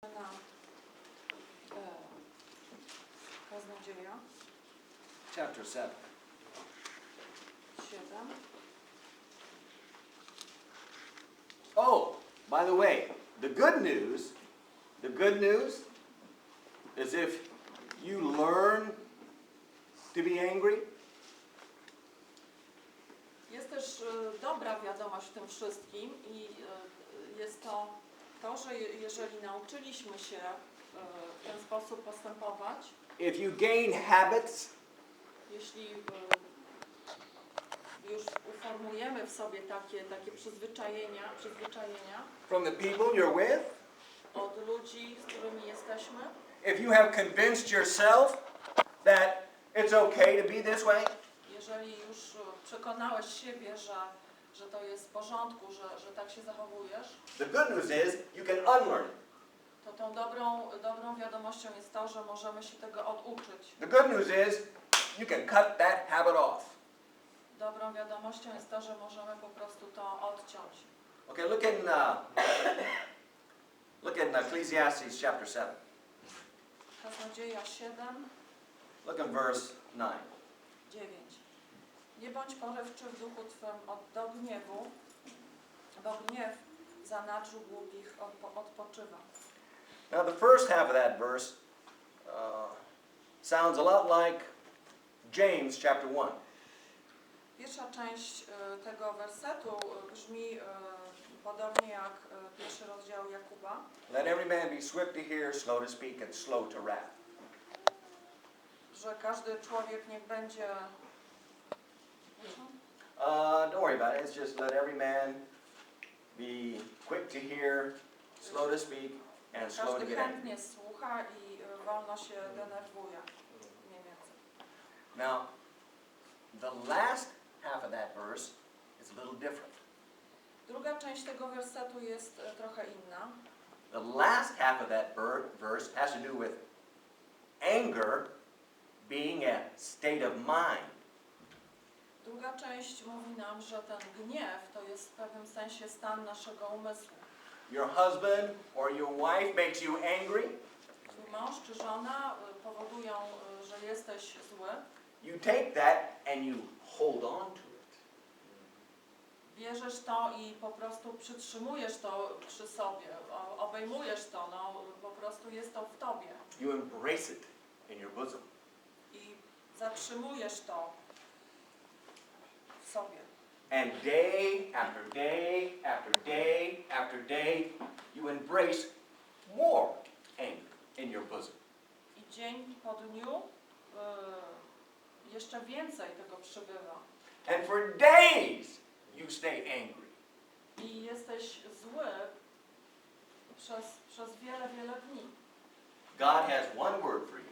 na kaznodzieja Chapter 7. 7. Oh, by the way, the good news is if you learn to be angry, Jest też dobra wiadomość w tym wszystkim i jest to, że jeżeli nauczyliśmy się w ten sposób postępować, if you gain habits, jeśli już uformujemy w sobie takie przyzwyczajenia from the people you're with, od ludzi, z którymi jesteśmy, if you have convinced yourself that it's okay to be this way, jeżeli już przekonałeś siebie, że to jest w porządku, że tak się zachowujesz, the good news is you can unlearn it. to tą dobrą wiadomością jest to, że możemy się tego oduczyć. The good news is you can cut that habit off. Dobrą wiadomością jest to, że możemy po prostu to odciąć. Okay, look in Ecclesiastes chapter 7. Kaznodzieja 7, Look in verse 9. 9. Nie bądź porywczy w duchu twym do gniewu, bo gniew zanadrzu głupich odpoczywa. Now the first half of that verse sounds a lot like James chapter 1. Pierwsza część tego wersetu brzmi podobnie jak pierwszy rozdział Jakuba. Let every man be swift to hear, slow to speak, and slow to wrath. Że każdy człowiek niech będzie... Don't worry about it. It's just let every man be quick to hear, slow to speak, and slow to Każdy get angry. chętnie słucha i wolno się denerwuje. Mniej więcej. Now, the last half of that verse is a little different. Druga część tego wersetu jest trochę inna. The last half of that verse has to do with anger being a state of mind. Druga część mówi nam, że ten gniew to jest w pewnym sensie stan naszego umysłu. Your husband or your wife makes you angry. Twój mąż czy żona powodują, że jesteś zły. You take that and you hold on to it. Bierzesz to i po prostu przytrzymujesz to przy sobie, obejmujesz to, po prostu jest to w tobie. You embrace it in your bosom. I zatrzymujesz to w sobie. And day after day after day after day, you embrace more anger in your bosom. I dzień po dniu jeszcze więcej tego przybywa. And for days, you stay angry. I jesteś zły przez wiele dni. God has one word for you.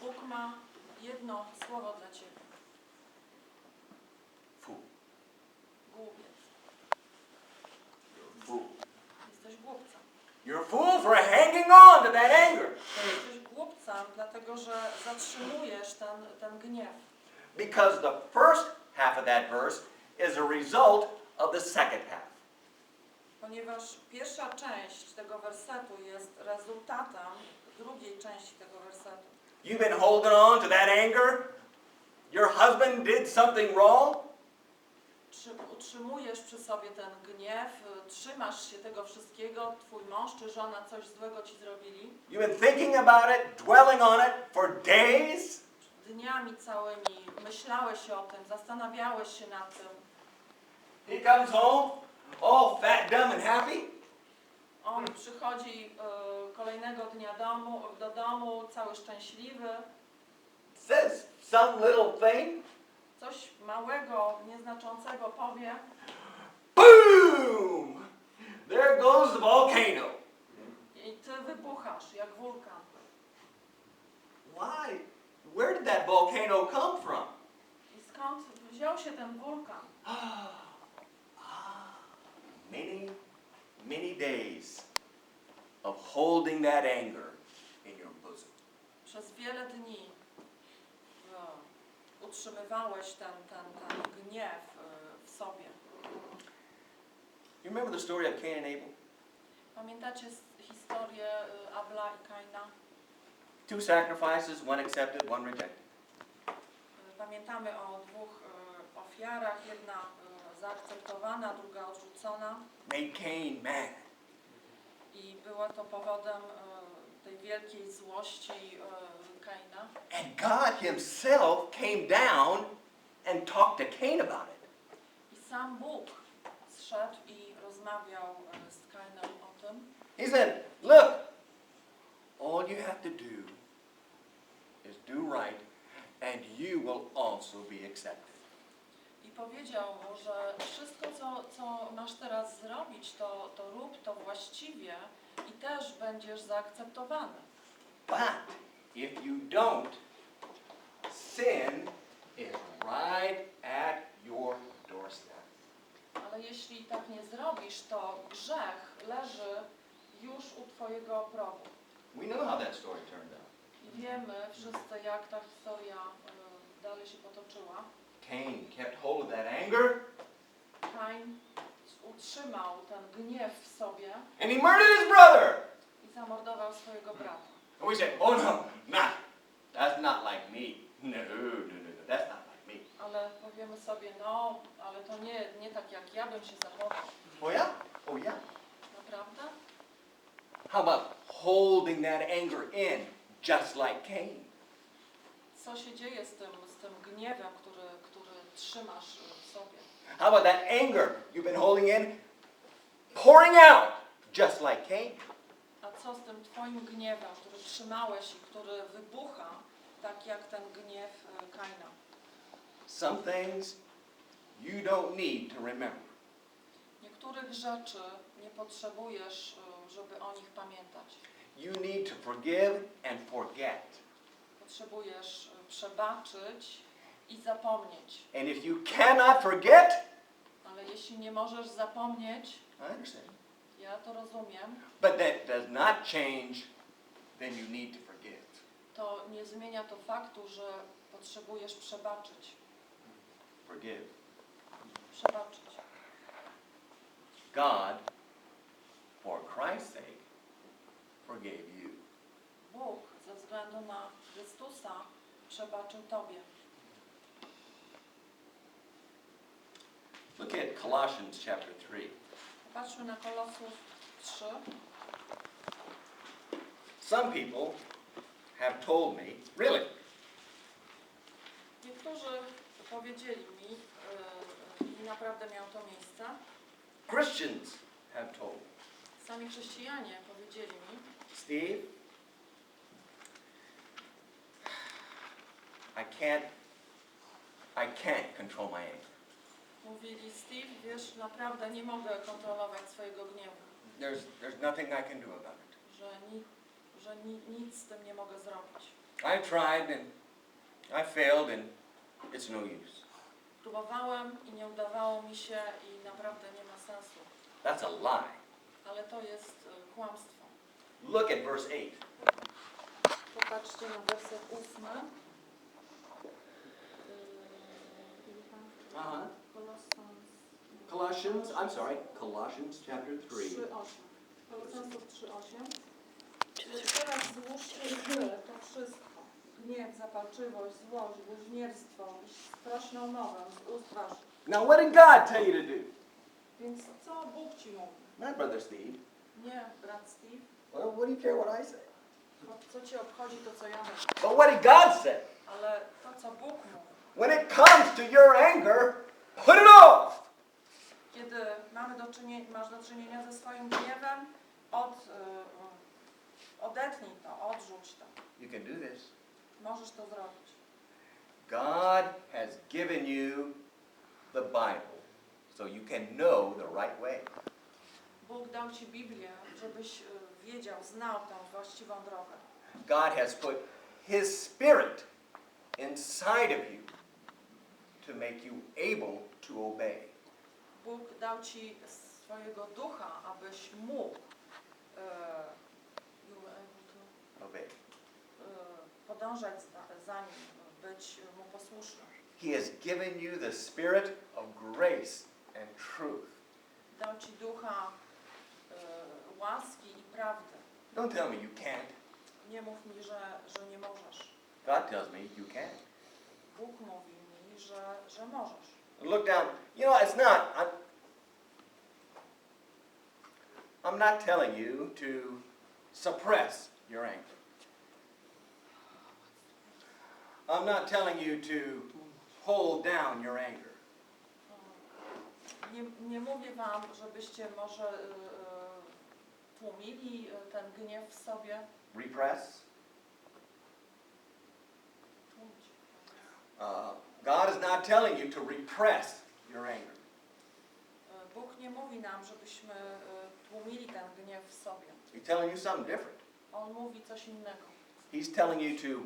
Bóg ma jedno słowo dla ciebie. Fool. Głupiec. You're a fool. Jesteś głupcem. You're a fool for hanging on to that anger. Jesteś głupcem, dlatego że zatrzymujesz ten gniew. Because the first half of that verse is a result of the second half. Ponieważ pierwsza część tego wersetu jest rezultatem drugiej części tego wersetu. You've been holding on to that anger. Your husband did something wrong. Utrzymujesz przy sobie ten gniew, trzymasz się tego wszystkiego, twój mąż czy żona coś złego ci zrobili. You've been thinking about it, dwelling on it for days. Dniami całymi myślałeś o tym, zastanawiałeś się nad tym. He comes home, all fat, dumb and happy. On przychodzi kolejnego dnia do domu, cały szczęśliwy. Says some little thing. Coś małego, nieznaczącego powie. Boom! There goes the volcano. I ty wybuchasz jak wulkan. Why? Where did that volcano come from? I skąd wziął się ten wulkan? Many days of holding that anger in your bosom. Przez wiele dni utrzymywałeś ten gniew w sobie. You remember the story of Cain and Abel? Pamiętacie historię Abla i Kaina. 2 sacrifices, one accepted, one rejected. Pamiętamy o dwóch ofiarach, jedna zaakceptowana, druga odrzucona. Made Cain mad. I było to powodem tej wielkiej złości Kaina. And God himself came down and talked to Cain about it. I sam Bóg zszedł i rozmawiał z Kainem o tym. He said, look, all you have to do is do right and you will also be accepted. I powiedział mu, że wszystko, co masz teraz zrobić, to rób to właściwie i też będziesz zaakceptowany. But if you don't, sin is right at your doorstep. Ale jeśli tak nie zrobisz, to grzech leży już u twojego progu. We know how that story turned out. I wiemy wszyscy, jak ta historia dalej się potoczyła. Cain kept hold of that anger Kain utrzymał ten gniew w sobie and he murdered his brother. i zamordował swojego brata. And we say, oh no, that's not like me. No, that's not like me. Ale powiemy sobie, no, ale to nie tak jak ja bym się zachował. Oh yeah? Oh yeah. Naprawdę? How about holding that anger in just like Cain? Co się dzieje z tym gniewem, który trzymasz w sobie? How about that anger you've been holding in, pouring out just like Cain? A co z tym twoim gniewem, który trzymałeś i który wybucha, tak jak ten gniew Kaina? Some things you don't need to remember. Niektórych rzeczy nie potrzebujesz, żeby o nich pamiętać. You need to forgive and forget. Potrzebujesz przebaczyć i zapomnieć. And if you cannot forget, Ale jeśli nie możesz zapomnieć, I understand, ja to rozumiem, but that does not change, then you need to forgive. to nie zmienia to faktu, że potrzebujesz przebaczyć. Forgive. Przebaczyć. God, for Christ's sake, forgave you. Bóg ze względu na Chrystusa przebaczył tobie. Look at Colossians chapter 3. Popatrzmy na Kolosów 3. Some people have told me, really, Niektórzy powiedzieli mi, i naprawdę miało to miejsce, Christians have told me, sami chrześcijanie powiedzieli mi, Steve, I can't control my anger. mówili, Steve, wiesz, naprawdę nie mogę kontrolować swojego gniewu, There's nothing I can do about it. że nic z tym nie mogę zrobić. I tried and I failed and it's no use. Próbowałem i nie udawało mi się i naprawdę nie ma sensu. That's a lie. Ale to jest kłamstwo. Look at verse 8. Popatrzcie na werset 8. Colossians chapter 3. 3:8. Kolosjańców 3:8. Lecz teraz złóżcie w tyle to wszystko. Gniew, zapalczywość, złość, bluźnierstwo i straszną mowę z ust waszych. Now what did God tell you to do? Więc co Bóg ci mówi? Not brother Steve. Nie, brat Steve. Well, what do you care what I say? Co cię obchodzi to, co ja mówię? But what did God say? Ale to, co Bóg mówi. When it comes to your anger, put it off. Kiedy masz do czynienia ze swoim gniewem, odetnij to, odrzuć to. You can do this. Możesz to zrobić. God has given you the Bible so you can know the right way. Bóg dał ci Biblię, żebyś wiedział, znał tę właściwą drogę. God has put His Spirit inside of you to make you able to obey. Bóg dał ci swojego ducha, abyś mógł Obey. podążać za nim, być mu posłusznym. He has given you the Spirit of grace and truth. Dał ci ducha łaski i prawdy. Don't tell me you can't. Nie mów mi, że nie możesz. God tells me you can. Bóg mówi mi, że możesz. Look down. You know, it's not. I'm not telling you to suppress your anger. I'm not telling you to hold down your anger. Nie mówię wam, żebyście może tłumili ten gniew w sobie. Repress. Tłumić. God is not telling you to repress your anger. Bóg nie mówi nam, żebyśmy tłumili ten gniew w sobie. He's telling you something different. On mówi coś innego. He's telling you to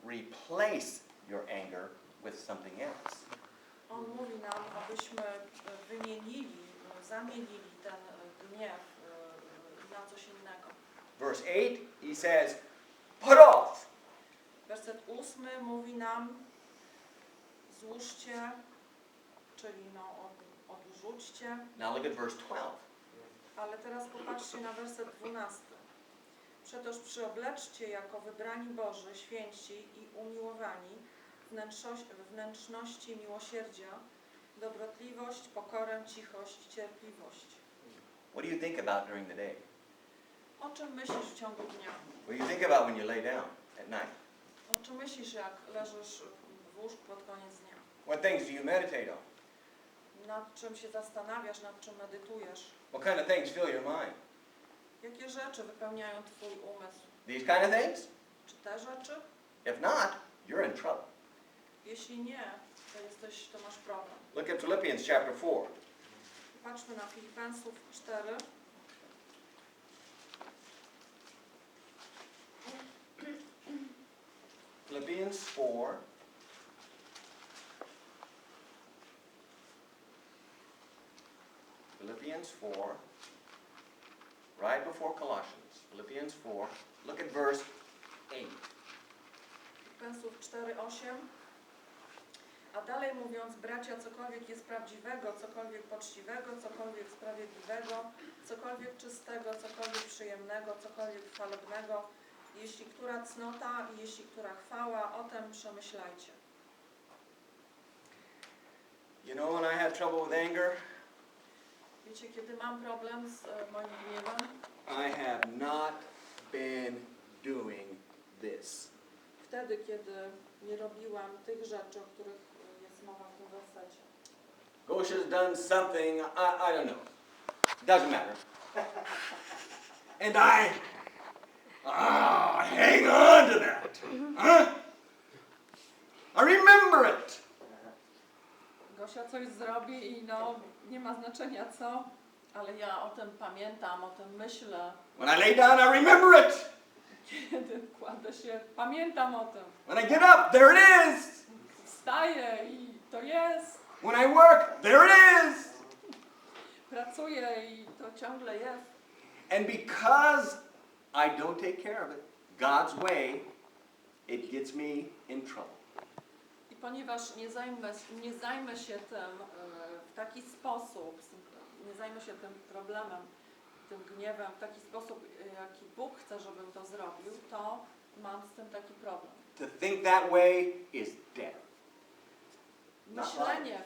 replace your anger with something else. On mówi nam, abyśmy zamienili ten gniew na coś innego. Verse 8, he says, put off. Werset 8 mówi nam, złóżcie, czyli odrzućcie. Now look at verse 12. Ale teraz popatrzcie na werset 12. Przetoż przyobleczcie jako wybrani Boży, święci i umiłowani wnętrzności miłosierdzia, dobrotliwość, pokorę, cichość, cierpliwość. What do you think about during the day? O czym myślisz w ciągu dnia? What do you think about when you lay down at night? O czym myślisz, jak leżysz w łóżku pod koniec dnia? What things do you meditate on? Nad czym się zastanawiasz, nad czym medytujesz? What kind of things fill your mind? Jakie rzeczy wypełniają twój umysł? These kind of things? Czy te rzeczy? If not, you're in trouble. Jeśli nie, to masz problem. Look at Philippians chapter 4. Patrzmy na Filipensów 4. Philippians 4. Philippians 4. Right before Colossians. Philippians 4. Look at verse 8. Filipensów 4:8. A dalej mówiąc, bracia, cokolwiek jest prawdziwego, cokolwiek poczciwego, cokolwiek sprawiedliwego, cokolwiek czystego, cokolwiek przyjemnego, cokolwiek chwalebnego, jeśli która cnota i jeśli która chwała, o tym przemyślajcie. You know when I had trouble with anger? Wiecie, kiedy mam problem z moim gniewem? I have not been doing this. Wtedy, kiedy nie robiłam tych rzeczy, o których jest mowa w tym wersecie. Gosh has done something, I don't know. Doesn't matter. And I hang on to that. Huh? I remember it. Gosia coś zrobi i nie ma znaczenia co, ale ja o tym pamiętam, o tym myślę. When I lay down, I remember it. Kiedy kładę się, pamiętam o tym. When I get up, there it is. Wstaję i to jest. When I work, there it is. Pracuję i to ciągle jest. And because I don't take care of it, God's way, it gets me in trouble. I ponieważ nie zajmę się tym w taki sposób, nie zajmę się tym problemem, tym gniewem w taki sposób, jaki Bóg chce, żebym to zrobił, to mam z tym taki problem. To think that way is death. Myślenie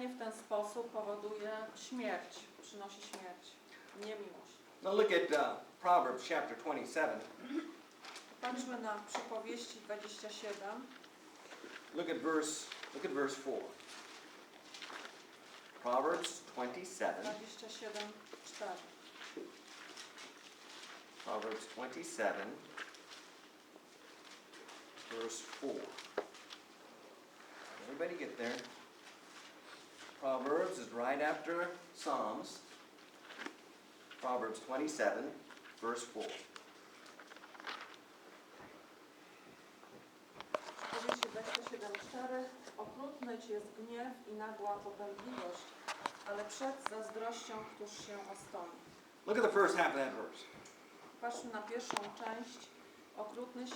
w ten sposób powoduje śmierć, przynosi śmierć, niemiłość. Now look at Proverbs chapter 27. Patrzmy na Przypowieści 27. Look at verse 4. Proverbs 27. 27:4. Proverbs 27, verse 4. Everybody get there? Proverbs is right after Psalms. Proverbs 27, verse 4. Przypowieści 27:4. Okrutny ci jest gniew i nagła popędliwość, ale przed zazdrością któż się ostoi. Look at the first half of that verse. Patrzmy na pierwszą część. Okrutny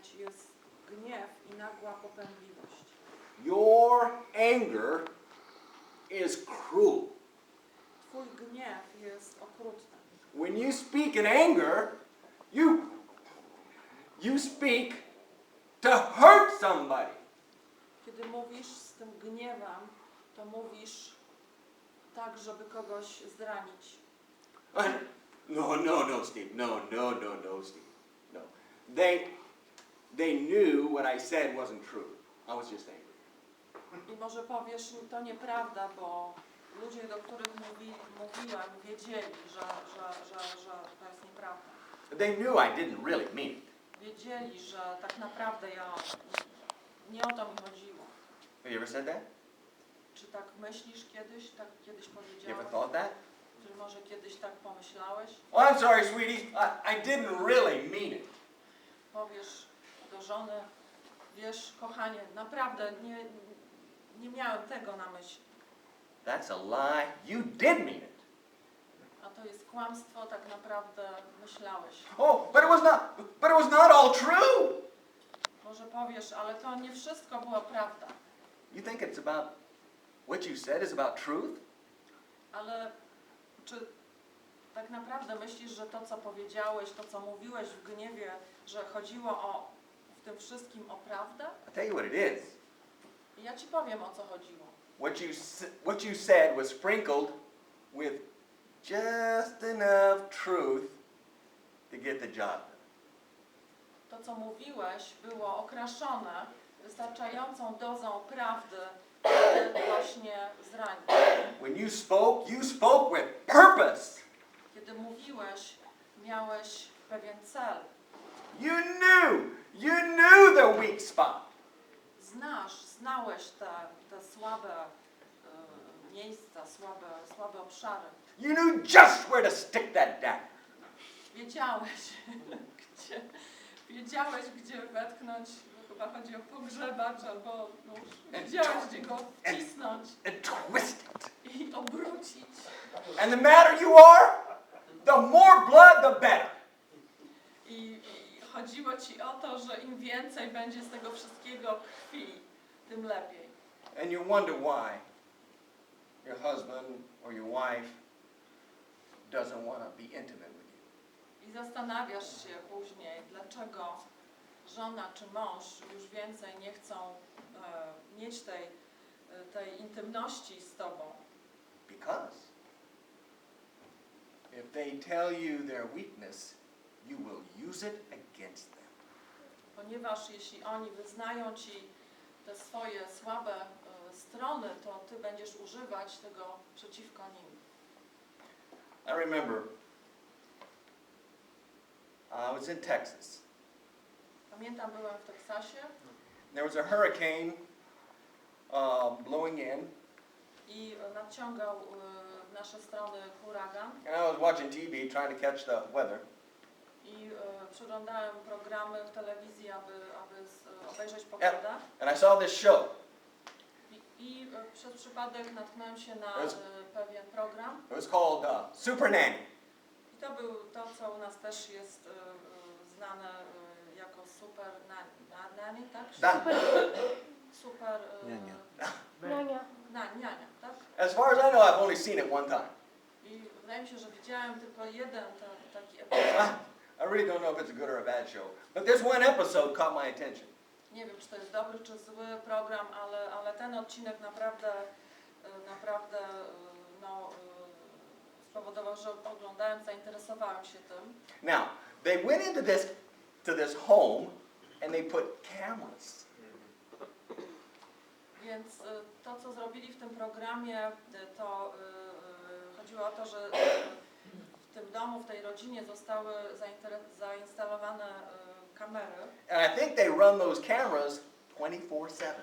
ci jest gniew i nagła popędliwość. Your anger is cruel. twój gniew jest okrutny. When you speak in anger, you speak to hurt somebody. Kiedy mówisz z tym gniewem, to mówisz tak, żeby kogoś zranić. No, Steve. No, Steve. No. They knew what I said wasn't true. I was just angry. I może powiesz, to nieprawda, bo ludzie, do których mówiłem, wiedzieli, że to jest nieprawda. They knew I didn't really mean it. Wiedzieli, że tak naprawdę nie o to mi chodziło. Have you ever said that? Czy tak myślisz kiedyś? Tak kiedyś You ever powiedziałeś? thought that? Czy może kiedyś tak pomyślałeś? Oh, I'm sorry, sweetie. I didn't really mean it. Powiesz do żony, wiesz, kochanie, naprawdę nie miałem tego na myśli. That's a lie. You did mean it. A to jest kłamstwo, tak naprawdę myślałeś. Oh, but it was not all true. Może powiesz, ale to nie wszystko była prawda. You think it's about what you said is about truth? Ale czy tak naprawdę myślisz, że to, co powiedziałeś, to, co mówiłeś w gniewie, że chodziło w tym wszystkim o prawdę? I'll tell you what it is. I ja ci powiem, o co chodziło. What you said was sprinkled with just enough truth to get the job done. To, co mówiłeś, było okraszone wystarczającą dozą prawdy, by właśnie zranić. When you spoke with purpose. Kiedy mówiłeś, miałeś pewien cel. You knew the weak spot. Znałeś te słabe miejsca, słabe obszary. You knew just where to stick that dagger. Wiedziałeś, gdzie wetknąć, chyba chodzi o pogrzebacz, albo wiedziałeś, gdzie go wcisnąć And twist it. i obrócić. And the madder you are, the more blood, the better. I chodziło ci o to, że im więcej będzie z tego wszystkiego krwi, tym lepiej. And you wonder why your husband or your wife doesn't want to be intimate with you. I zastanawiasz się później, dlaczego żona czy mąż już więcej nie chcą mieć tej intymności z tobą. Because if they tell you their weakness, you will use it against them. Ponieważ jeśli oni wyznają ci te swoje słabe strony, to ty będziesz używać tego przeciwko nim. I remember I was in Texas. Pamiętam, byłem w Teksasie There was a hurricane blowing in, i nadciągał w nasze strony huragan and I was watching TV trying to catch the weather. i przeglądałem programy w telewizji, aby obejrzeć pogodę. And I saw this show. I przez przypadek natknąłem się na Yes. pewien program. It was called Super Nanny. I to był to, co u nas też jest znane jako super nanny, tak? That, Super niania, tak? as far as I know, I've only seen it one time. I wydaje mi się, że widziałem tylko jeden taki epizod. I really don't know if it's a good or a bad show, but this one episode caught my attention. Nie wiem, czy to jest dobry, czy zły program, ale ten odcinek naprawdę spowodował, że oglądałem, zainteresowałem się tym. Now, they went into this home and they put cameras. Więc to, co zrobili w tym programie, to chodziło o to, że w tym domu, w tej rodzinie zostały zainstalowane kamery. And I think they run those cameras 24/7.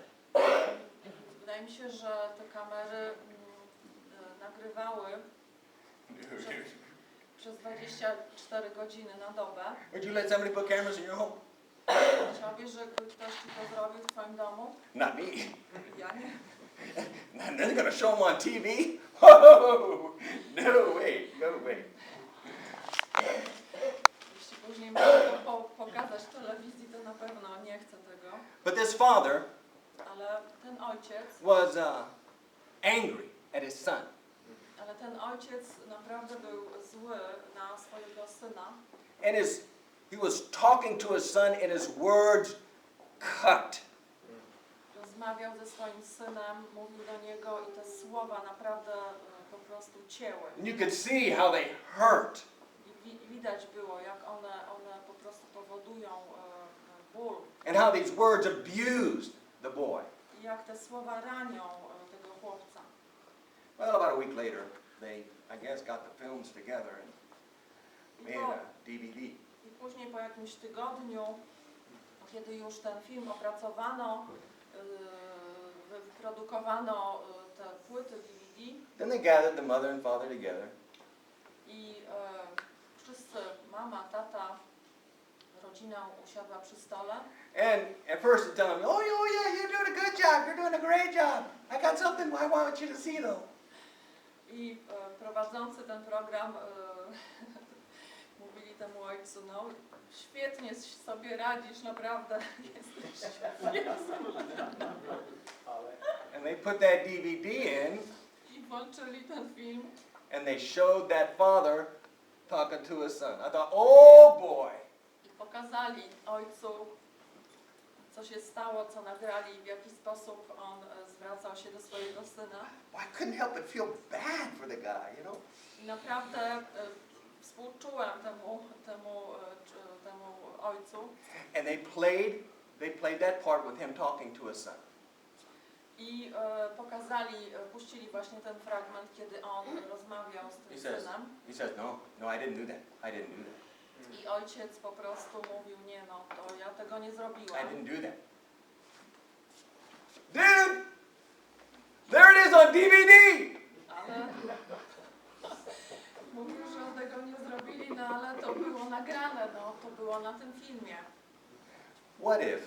Wydaje mi się, że te kamery nagrywały przez 24 godziny na dobę. Would you let somebody put cameras in your home? Chciałbyś, żeby ktoś ci to zrobił w twoim domu? Not me. Ja nie. And they're going to show them on TV? Oh, no way, no way. Jeśli później mogę to pokazać w telewizji, to na pewno nie chcę tego. But this father Ale ten ojciec was angry at his son. Ale ten ojciec naprawdę był zły na swojego syna. And he was talking to his son and his words cut. Rozmawiał ze swoim synem, mówił do niego i te słowa naprawdę po prostu cięły. And you could see how they hurt. I widać było, jak one po prostu powodują ból. And how these words abused the boy. I jak te słowa ranią tego chłopca. Well, about a week later, they, I guess, got the films together and made a DVD. I później po jakimś tygodniu, kiedy już ten film opracowano, wyprodukowano te płyty DVD. Then they gathered the mother and father together. I wszyscy, mama, tata, rodzina usiadła przy stole. And at first they tell him, oh yeah, you're doing a good job, you're doing a great job. I got something I want you to see though. I prowadzący ten program mówili temu ojcu, no świetnie sobie radzisz, naprawdę jesteś świetny. And they put that DVD in I włączyli ten film. and they showed that father talking to his son. I thought, oh boy. I pokazali ojcu, co się stało, co nagrali, w jaki sposób on zwracał się do swojego syna. Well, I couldn't help but feel bad for the guy, you know. I naprawdę współczułem temu ojcu. And they played that part with him talking to his son. I puścili właśnie ten fragment, kiedy on rozmawiał z tym synem. He says, no, I didn't do that. I ojciec po prostu mówił, nie no, to ja tego nie I zrobiłem. didn't do that. Dude, there it is on DVD. Ale mówił, że tego nie zrobili, no ale to było nagrane, no to było na tym filmie. What if,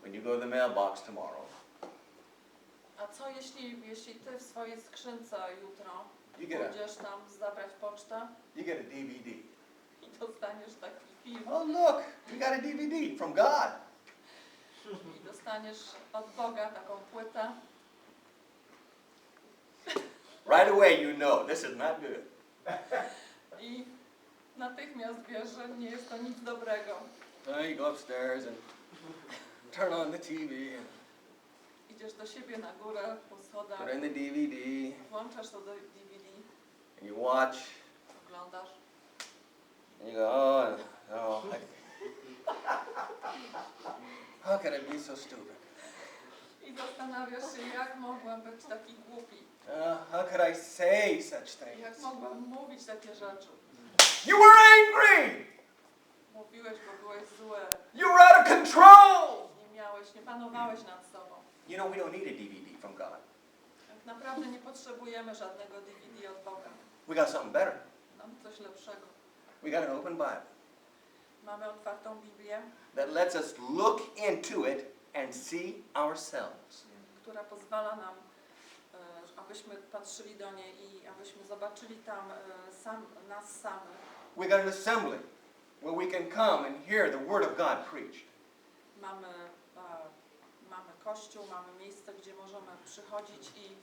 when you go to the mailbox tomorrow, A co jeśli ty w swojej skrzynce jutro You get a- pójdziesz tam zabrać pocztę you get a DVD. i dostaniesz taki film Oh look, you got a DVD from God. i dostaniesz od Boga taką płytę. Right away you know this is not good. I natychmiast wiesz, że nie jest to nic dobrego. You go upstairs and turn on the TV and Idziesz do siebie na górę, po schodach, put in the DVD włączasz to do DVD, and you watch oglądasz and you go, oh, how could I be so stupid? i zastanawiasz się, jak mogłem być taki głupi, How could I say such things? jak mogłem mówić takie rzeczy. You were angry! Mówiłeś, bo byłeś zły, You were out of control! nie panowałeś nad sobą. You know, we don't need a DVD from God. Tak naprawdę nie potrzebujemy żadnego DVD od Boga. We got something better. Mamy coś lepszego. We got an open Bible Mamy otwartą Biblię, that lets us look into it and see ourselves. która pozwala nam, abyśmy patrzyli do niej i abyśmy zobaczyli tam nas samych. We got an assembly where we can come and hear the Word of God preached. Mamy kościół, mamy miejsce, gdzie możemy przychodzić i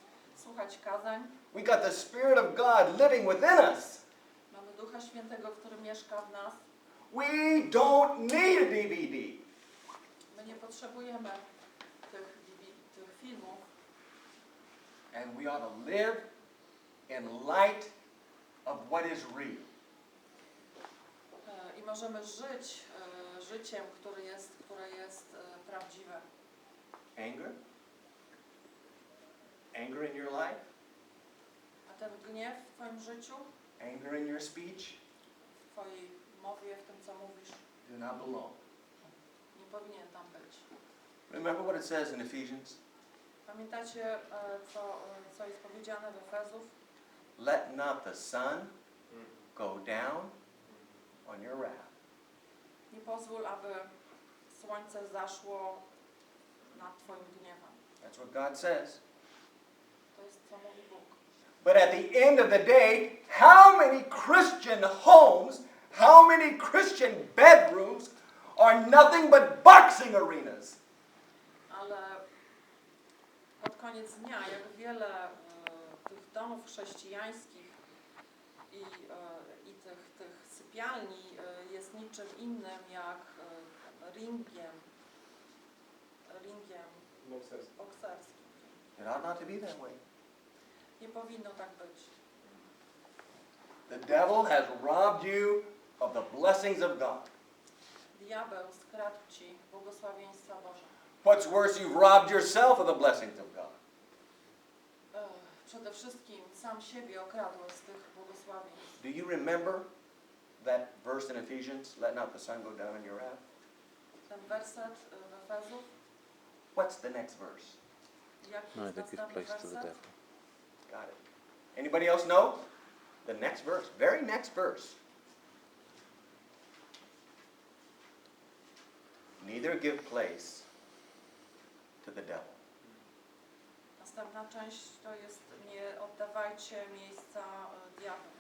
słuchać kazań. We got the Spirit of God living within us. Mamy Ducha Świętego, który mieszka w nas. We don't need a DVD. My nie potrzebujemy tych filmów. And we ought to live in light of what is real. I możemy żyć życiem, które jest prawdziwe. Anger? Anger in your life? A ten gniew w twoim życiu, Anger in your speech? w twojej mowie, w tym, co mówisz, Do not belong. nie powinien tam być. Remember what it says in Ephesians? Pamiętacie, co jest powiedziane w Efezów? Let not the sun go down on your wrath. Nie pozwól, aby słońce zaszło nad twoim gniewem. That's what God says. To jest, co mówi Bóg. But at the end of the day, how many Christian homes, how many Christian bedrooms are nothing but boxing arenas? Ale pod koniec dnia, jak wiele tych domów chrześcijańskich i tych sypialni jest niczym innym jak ringiem bokserskim. It ought not to be that way. Nie powinno tak być. The devil has robbed you of the blessings of God. Diabeł skradł ci błogosławieństwa Boże. What's worse, you've robbed yourself of the blessings of God. Przede wszystkim sam siebie okradłeś z tych błogosławieństw. Do you remember that verse in Ephesians, let not the sun go down in your wrath? Ten werset w Efezów, What's the next verse? jaki No, jest to give następny place to the werset? devil. Got it. Anybody else know? The next verse, very next verse. Neither give place to the devil. Następna część to jest nie oddawajcie miejsca diabłu.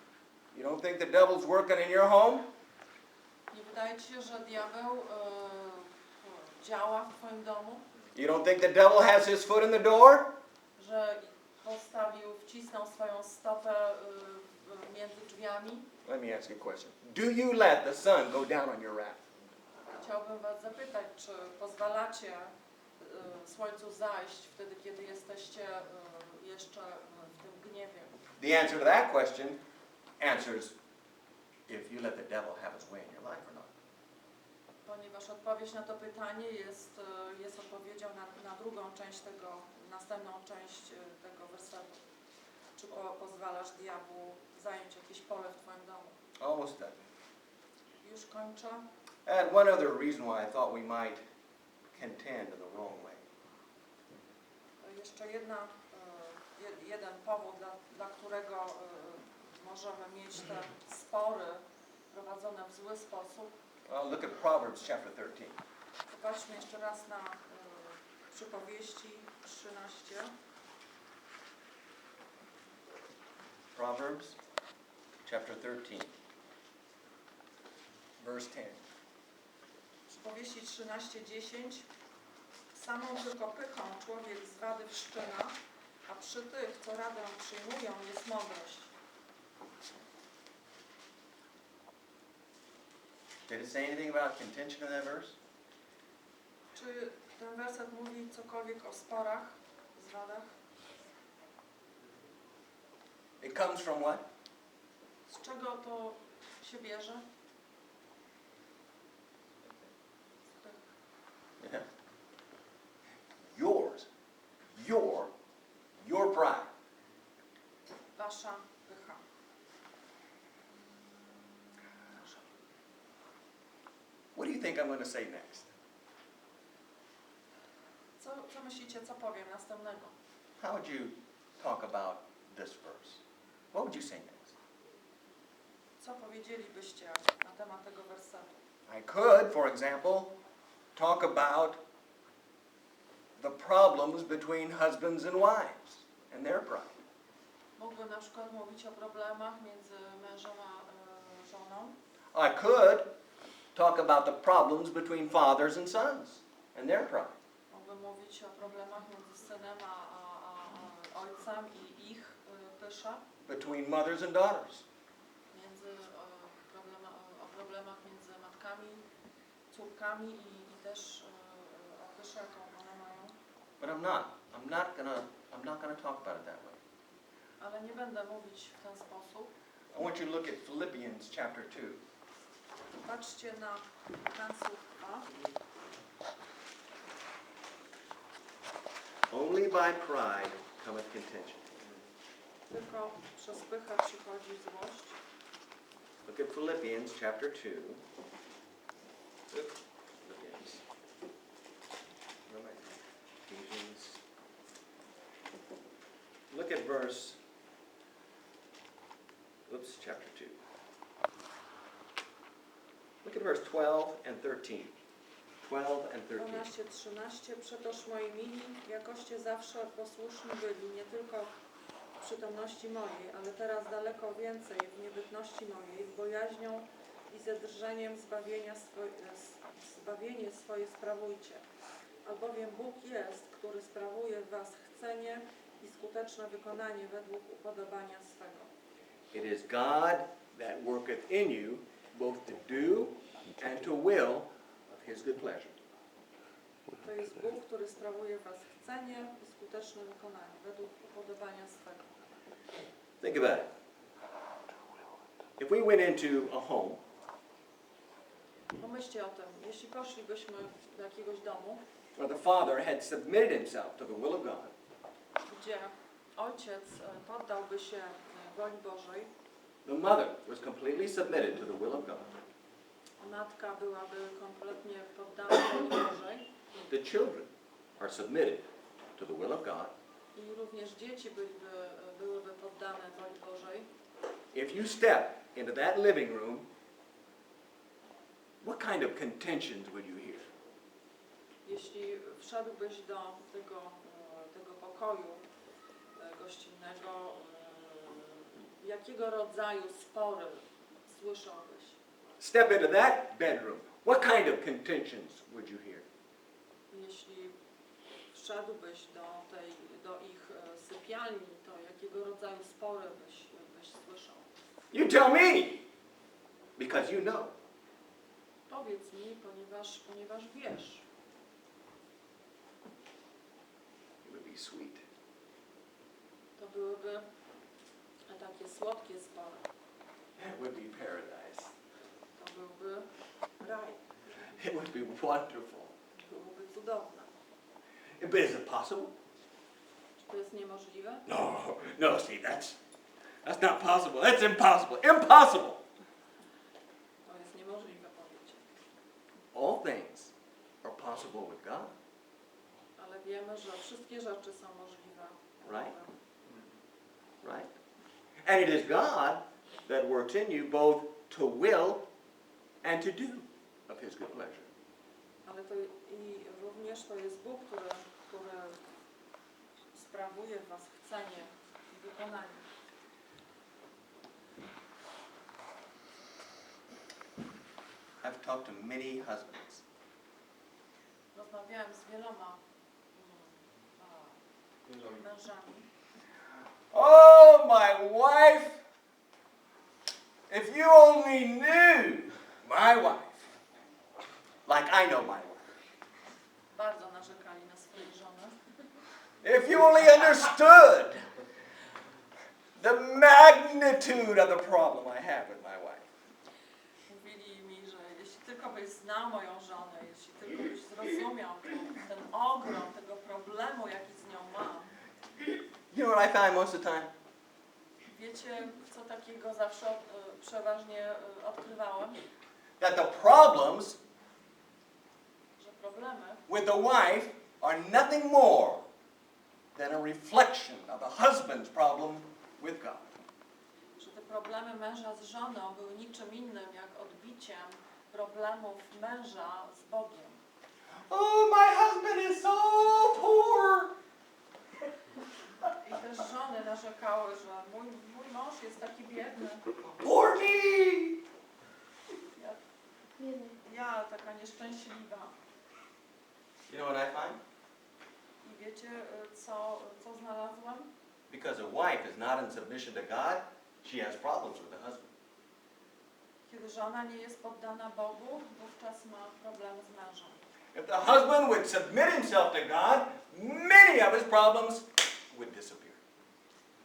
You don't think the devil's working in your home? Nie wydaje ci się, że diabeł działa w twoim domu? You don't think the devil has his foot in the door? Że wcisnął swoją stopę między drzwiami? Let me ask you a question. Do you let the sun go down on your wrath? Chciałbym was zapytać, czy pozwalacie słońcu zajść wtedy, kiedy jesteście jeszcze w tym gniewie? The answer to that question answers if you let the devil have his way in your life or not. Ponieważ odpowiedź na to pytanie jest odpowiedzią na drugą część następną część tego wersetu. Czy pozwalasz diabłu zająć jakieś pole w twoim domu? Almost done. Już kończę. And one other reason why I thought we might contend in the wrong way. Jeszcze jeden powód, dla którego możemy mieć te spory prowadzone w zły sposób. Look at Proverbs chapter 13. Popatrzmy jeszcze raz na Przypowieści 13. Proverbs chapter 13, verse 10. Przypowieści 13:10. Samą tylko pychą człowiek z wady wszczyna, a przy tych, co radę przyjmują, jest mądrość. Did it say anything about contention in that verse? Czy ten werset mówi cokolwiek o sporach, zwadach? It comes from what? Z czego to się bierze? Yeah. Yours. Your pride. Wasza pycha. What do you think I'm going to say next? Co myślicie, co powiem następnego? How would you talk about this verse? What would you say next? Co powiedzielibyście na temat tego wersetu? I could, for example, talk about the problems between husbands and wives and their pride. Mógłbym na przykład mówić o problemach między mężem a żoną. I could talk about the problems between fathers and sons and their pride. Mógłbym mówić o problemach między synem a ojcem i ich pysza. Between mothers and daughters. O problemach między matkami, córkami i też o pysze, jaką one mają. But I'm not gonna talk about it that way. Ale nie będę mówić w ten sposób. I want you to look at Philippians chapter 2. Patrzcie na Filipenów 2. Only by pride cometh contention. Tylko przez pychę przychodzi złość. Look at Philippians chapter 2. Philippians. Ephesians. Look at chapter 2. Look at verse 12 and 13. 12 and 13. 12-13. Przetoż moi mili, jakoście zawsze posłuszni byli, nie tylko w przytomności mojej, ale teraz daleko więcej w niebytności mojej, z bojaźnią i ze drżeniem zbawienie swoje sprawujcie. Albowiem Bóg jest, który sprawuje w was chcenie i skuteczne wykonanie według upodobania swego. It is God that worketh in you both to do and to will of his good pleasure. To jest Bóg, który sprawuje w was chcenie i skuteczne wykonanie według upodobania swego. Think about it. If we went into a home Pomyślcie o tym, jeśli poszlibyśmy do jakiegoś domu, where the father had submitted himself to the will of God, gdzie ojciec poddałby się woli Bożej, the mother was completely submitted to the will of God, matka byłaby kompletnie poddana woli Bożej the children are submitted to the will of God. i również dzieci byłyby poddane woli Bożej. If you step into that living room, what kind of contentions would you hear? Jeśli wszedłbyś do tego pokoju gościnnego, jakiego rodzaju spory słyszałbyś? Step into that bedroom, what kind of contentions would you hear? Jeśli wszedłbyś do ich sypialni, to jakiego rodzaju spory byś słyszał? You tell me, because you know. Powiedz mi, ponieważ wiesz. It would be sweet. To byłyby takie słodkie spory. It would be paradise. To byłby raj. It would be wonderful. Byłoby cudowne. But is it possible? Czy to jest niemożliwe? No, see, that's not possible. That's impossible. Impossible! To jest niemożliwe powiedzieć. All things are possible with God, Ale wiemy, że wszystkie rzeczy są możliwe. Right. right? And it is God that works in you both to will and to do of his good pleasure. Ale to i również to jest Bóg, który sprawuje w was chcenie i wykonanie. I've talked to many husbands. Rozmawiałem z wieloma mężami. Oh, my wife, if you only knew my wife, Like I know my wife. Bardzo narzekali na swoje żony. if you only understood the magnitude of the problem I have with my wife. Mówili mi, że jeśli tylko byś znał moją żonę, jeśli tylko byś zrozumiał ten ogrom tego problemu, jaki z nią mam. You know what I find most of the time? Wiecie, co takiego zawsze przeważnie odkrywałem? That the problems Że problemy with the wife are nothing more than a reflection of the husband's problem with God. że te problemy męża z żoną były niczym innym jak odbiciem problemów męża z Bogiem. Oh, my husband is so poor. I też żony narzekały, że mój mąż jest taki biedny. Poor me. Ja taka nieszczęśliwa. You know what I find? I wiecie, co znalazłam? Because a wife is not in submission to God, she has problems with the husband. Kiedy żona nie jest poddana Bogu, wówczas ma problemy z mężem. If the husband would submit himself to God, many of his problems would disappear.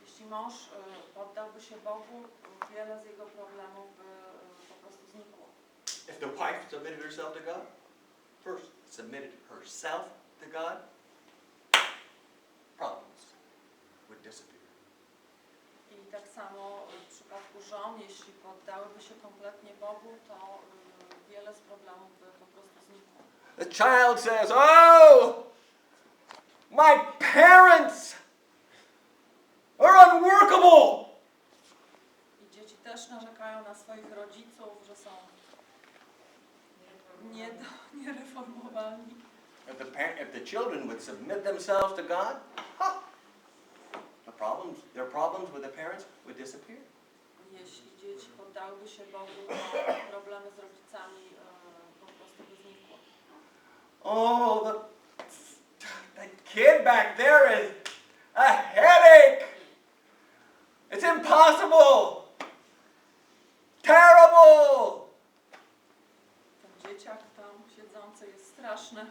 Jeśli mąż poddałby się Bogu, wiele z jego problemów by po prostu znikło. If the wife submitted herself to God, first submitted herself to God, problems would disappear. I tak samo w przypadku żon, jeśli poddałyby się kompletnie Bogu, to wiele z problemów by po prostu znikło. The child says, oh, my parents are unworkable. I dzieci też narzekają na swoich rodziców, że są niereformowani. If the children would submit themselves to God, their problems with the parents would disappear. Jeśli dzieci poddałyby się Bogu, to problemy z rodzicami po prostu by znikły. Oh, the kid back there is a headache. It's impossible. Terrible. Ten dzieciak tam siedzący jest straszny.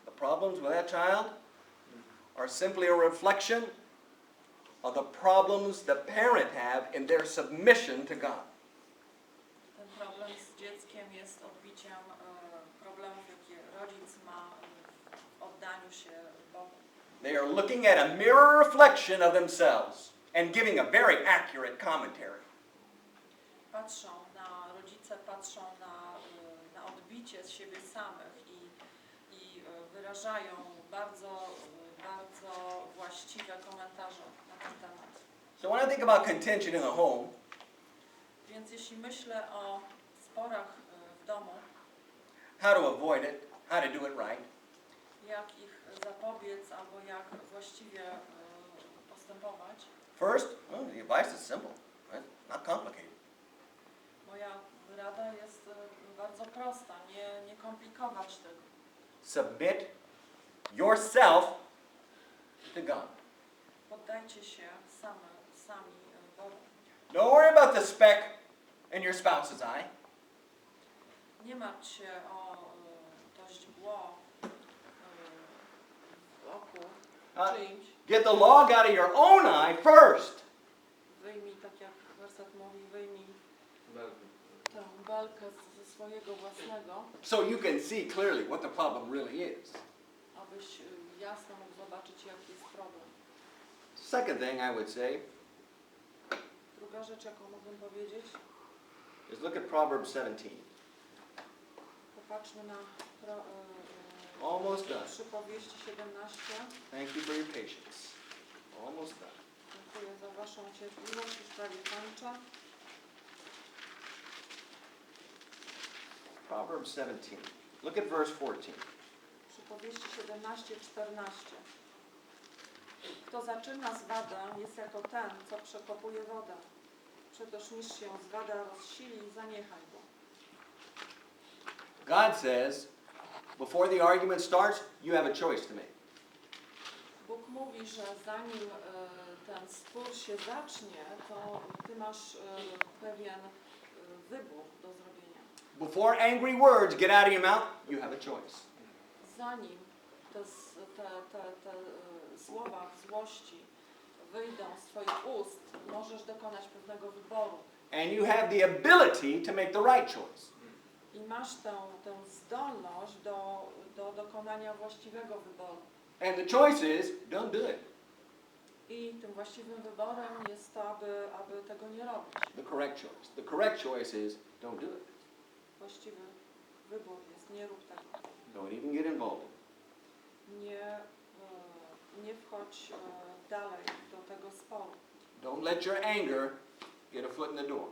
The problems with that child are simply a reflection of the problems the parent have in their submission to God. Ten problem z dzieckiem jest odbiciem problemów, jakie rodzic ma w oddaniu się Bogu. They are looking at a mirror reflection of themselves and giving a very accurate commentary. Rodzice patrzą na odbicie z siebie samych i wyrażają bardzo właściwe komentarze na ten temat. So when I think about contention in the home, Więc jeśli myślę o sporach w domu, how to avoid it, how to do it right, jak ich zapobiec albo jak właściwie postępować, first, well, the advice is simple, right? Not complicated. moja rada jest bardzo prosta, nie komplikować tego. Submit yourself to God. Poddajcie się sami Bogu. Don't worry about the speck in your spouse's eye. Nie martw się o to źdźbło w oku czyimś. Get the log out of your own eye first. Wyjmij, tak jak werset mówi, wyjmij tę belkę ze swojego własnego, So you can see clearly what the problem really is. abyś jasno mógł zobaczyć, jaki jest problem. Second thing I would say Druga rzecz, jaką mógłbym powiedzieć, is look at Proverbs 17. popatrzmy na Almost done. przypowieści 17. Thank you for your patience. Almost done. Dziękuję za waszą cierpliwość, już prawie kończę. Proverbs 17. Look at verse 14. Przypowieści 17:14. Kto zaczyna zwadę, jest jako ten, co przekopuje wodę. Przetoż niż się zwada rozsili, zaniechaj go. God says, before the argument starts, you have a choice to make. Bóg mówi, że zanim ten spór się zacznie, to ty masz pewien wybór do zrobienia. Before angry words get out of your mouth, you have a choice. Zanim te słowa złości wyjdą z twoich ust, możesz dokonać pewnego wyboru. And you have the ability to make the right choice. I masz tę zdolność do dokonania właściwego wyboru. And the choice is, don't do it. I tym właściwym wyborem jest to, aby tego nie robić. The correct choice. The correct choice is, don't do it. Właściwy wybór jest, nie rób tego. Don't even get involved. Nie wchodź dalej do tego sporu. Don't let your anger get a foot in the door.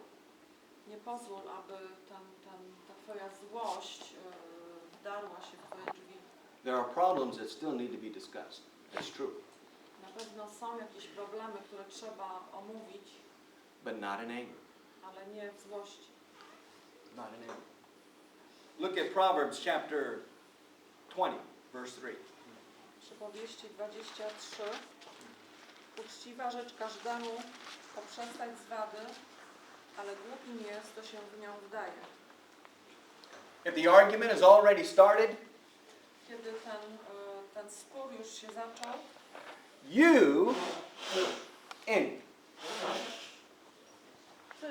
Nie pozwól, aby ta twoja złość wdarła się w twoje drzwi. There are problems that still need to be discussed. That's true. Na pewno są jakieś problemy, które trzeba omówić, But not in anger. ale nie w złości. Not in anger. Look at Proverbs chapter 20, verse 3. Przypowieści 23. Uczciwa rzecz każdemu poprzestać z wady, ale głupim jest, kto się w nią wdaje. If the argument has already started, Kiedy ten spór już się zaczął, you end. ty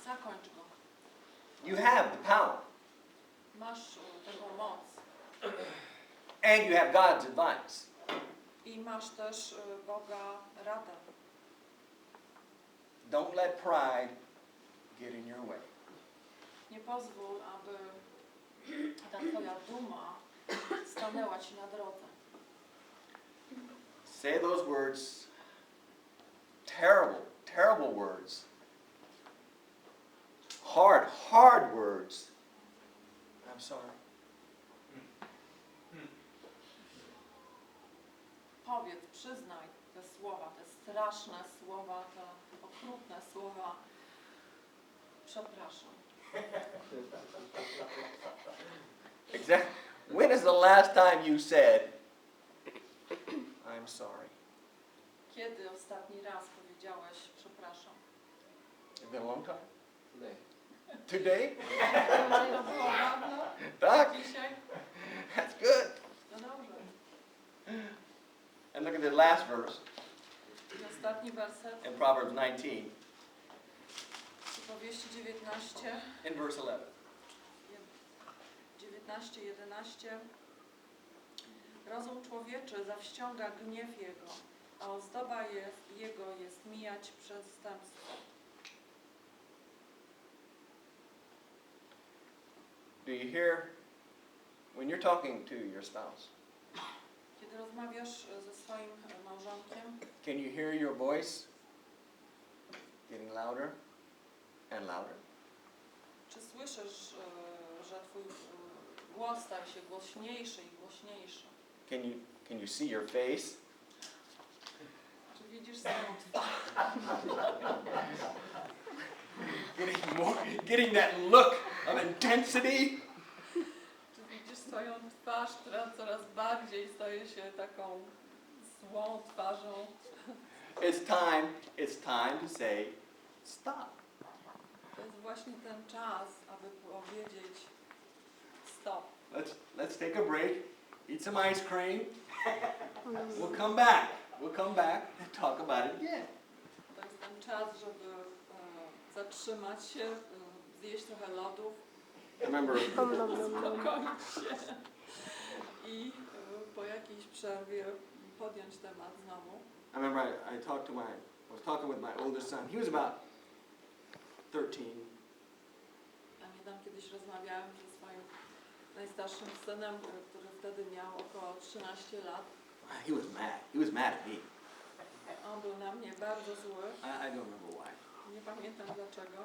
zakończ go. You have the power. Masz taką moc And you have God's advice. i masz też Boga radę. Don't let pride get in your way. Nie pozwól, aby ta twoja duma stanęła ci na drodze. Say those words, terrible, terrible words. Hard words. I'm sorry. Powiedz, przyznaj te słowa, te straszne słowa, te okrutne słowa. Przepraszam. Exactly. When is the last time you said, I'm sorry? Kiedy ostatni raz powiedziałeś przepraszam? It's been a long time. Today. Today? Wczoraj to było dawno, Tak? dzisiaj? That's good. No dobrze. And look at the last verse I ostatni werset, in Proverbs 19, przypowieści 19, in verse 11. 19:11. Rozum człowieczy zawściąga gniew jego, a ozdoba jego jest mijać przestępstwo. Do you hear when you're talking to your spouse? Kiedy rozmawiasz ze swoim małżonkiem, Can you hear your voice getting louder and louder? czy słyszysz, że twój głos staje się głośniejszy i głośniejszy? Can you see your face? Czy widzisz swoją twarz? Getting that look of intensity? Czy widzisz swoją twarz, która coraz bardziej staje się taką złą twarzą? It's time to say stop. To jest właśnie ten czas, aby powiedzieć stop. Let's take a break, eat some ice cream. We'll come back. We'll come back and talk about it again. To jest ten czas, żeby zatrzymać się, zjeść trochę lodów, Remember, uspokoić się i po jakiejś przerwie podjąć temat znowu. I remember I was talking with my oldest son. He was about 13. Pamiętam, kiedyś rozmawiałem ze swoim najstarszym synem, który wtedy miał około 13 lat. He was mad. He was mad at me. On był na mnie bardzo zły. I don't remember why. Nie pamiętam dlaczego.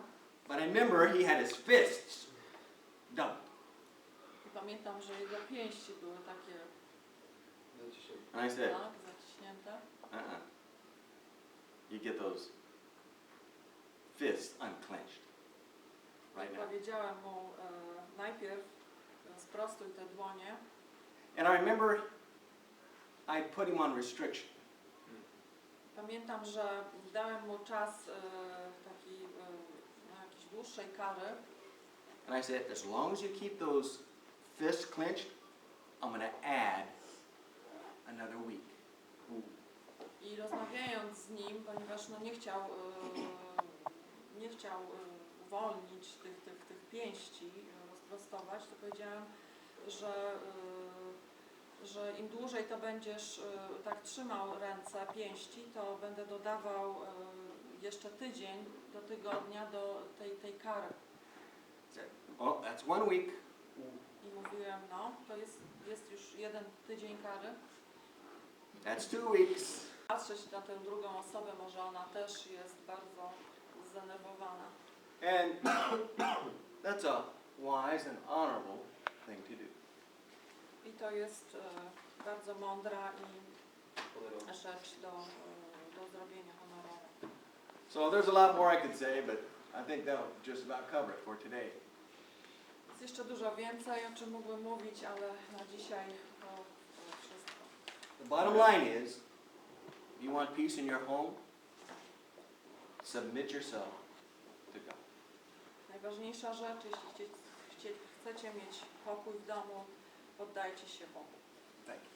But I remember he had his fists doubled. I pamiętam, że jego pięści były takie And I said, tak, zaciśnięte. You get those fists unclenched right I now. powiedziałem mu najpierw sprostuj te dłonie. And I remember I put him on restriction. Pamiętam, że dałem mu czas taki na jakiejś dłuższej kary. And I said, as long as you keep those fists clenched, I'm going to add another week. I rozmawiając z nim, ponieważ no nie chciał uwolnić tych pięści, rozprostować, to powiedziałem, że im dłużej to będziesz tak trzymał ręce, pięści, to będę dodawał jeszcze tydzień do tygodnia do tej kary. Oh, that's 1 week. I mówiłem, no, to jest już 1 tydzień kary. That's 2 weeks. Patrzeć na tę drugą osobę, może ona też jest bardzo zdenerwowana. And that's a wise and honorable thing to do. I to jest bardzo mądra rzecz do zrobienia honorowa. So there's a lot more I could say, but I think that'll just about cover it for today. Jest jeszcze dużo więcej, o czym mógłbym mówić, ale na dzisiaj to wszystko. The bottom line is, if you want peace in your home, submit yourself to God. Najważniejsza rzecz, jeśli chcecie mieć pokój w domu, poddajcie się Bogu. Thank you.